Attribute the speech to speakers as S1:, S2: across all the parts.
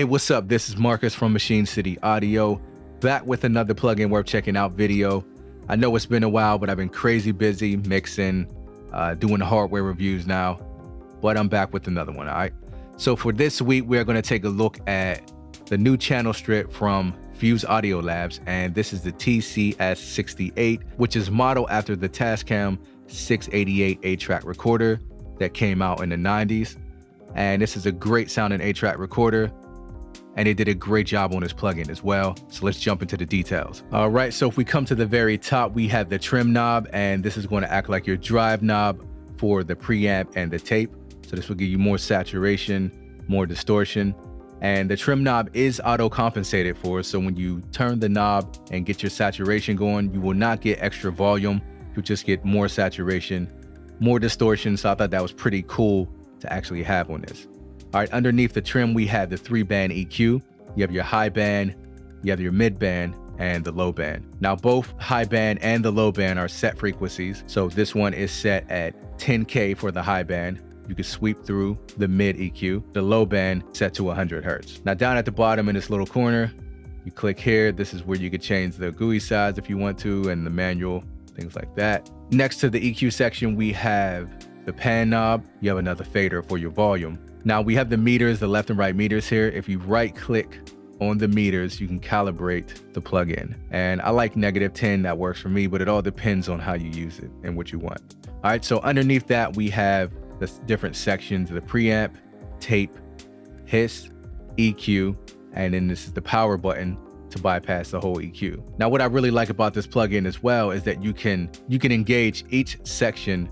S1: Hey, what's up? This is Marcus from Machine City Audio, back with another plugin worth checking out video. I know it's been a while, but I've been crazy busy mixing, doing hardware reviews now, but I'm back with another one, all right? So for this week, we're gonna take a look at the new channel strip from Fuse Audio Labs, and this is the TCS-68, which is modeled after the Tascam 688 8-track recorder that came out in the 90s. And this is a great sounding 8-track recorder, and they did a great job on this plugin as well. So let's jump into the details. All right, so if we come to the very top, we have the trim knob, and this is going to act like your drive knob for the preamp and the tape. So this will give you more saturation, more distortion. And the trim knob is auto compensated for, so when you turn the knob and get your saturation going, you will not get extra volume. You'll just get more saturation, more distortion. So I thought that was pretty cool to actually have on this. All right, underneath the trim, we have the 3-band EQ. You have your high band, you have your mid band, and the low band. Now, both high band and the low band are set frequencies. So this one is set at 10K for the high band. You can sweep through the mid EQ. The low band set to 100 Hertz. Now, down at the bottom in this little corner, you click here. This is where you could change the GUI size if you want to, and the manual, things like that. Next to the EQ section, we have the pan knob. You have another fader for your volume. Now we have the meters, the left and right meters here. If you right click on the meters, you can calibrate the plugin. And I like -10, that works for me, but it all depends on how you use it and what you want. All right, so underneath that, we have the different sections, the preamp, tape, hiss, EQ, and then this is the power button to bypass the whole EQ. Now, what I really like about this plugin as well is that you can engage each section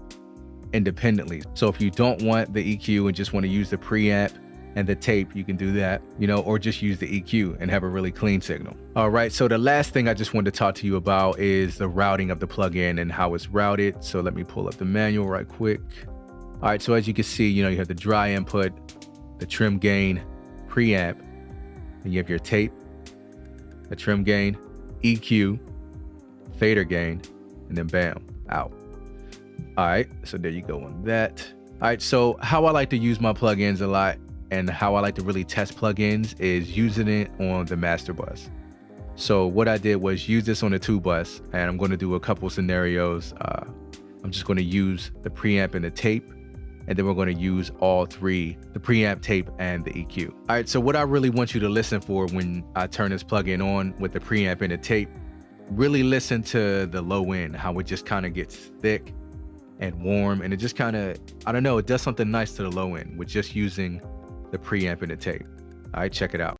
S1: independently. So if you don't want the EQ and just want to use the preamp and the tape, you can do that, or just use the EQ and have a really clean signal. All right, so the last thing I just wanted to talk to you about is the routing of the plugin and how it's routed. So let me pull up the manual right quick. All right, so as you can see, you have the dry input, the trim gain, preamp, and you have your tape, the trim gain, EQ, fader gain, and then bam, out. All right, so there you go on that. All right, so how I like to use my plugins a lot and how I like to really test plugins is using it on the master bus. So what I did was use this on the 2 bus, and I'm going to do a couple scenarios. I'm just going to use the preamp and the tape, and then we're going to use all 3, the preamp, tape, and the EQ. All right, so what I really want you to listen for when I turn this plugin on with the preamp and the tape, really listen to the low end, how it just kind of gets thick and warm, and it just kind of, I don't know, it does something nice to the low end with just using the preamp and the tape. All right, check it out.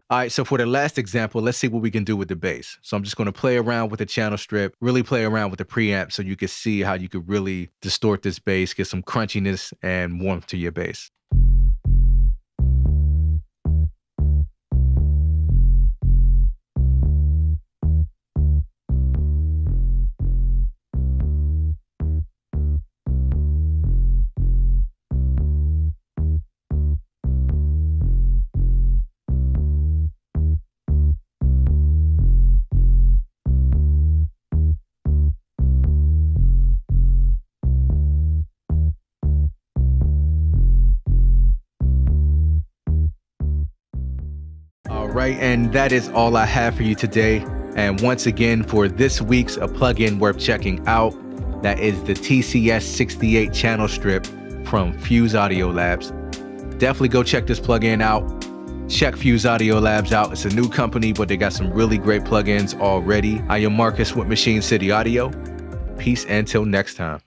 S1: All right, so for the last example, let's see what we can do with the bass. So I'm just going to play around with the channel strip, really play around with the preamp so you can see how you could really distort this bass, get some crunchiness and warmth to your bass. right, and that is all I have for you today. And once again, for this week's a plugin worth checking out, that is the TCS-68 Channel-Strip from Fuse Audio Labs. Definitely go check this plugin out. Check Fuse Audio Labs out. It's a new company, but they got some really great plugins already. I am Marcus with Machine City Audio. Peace until next time.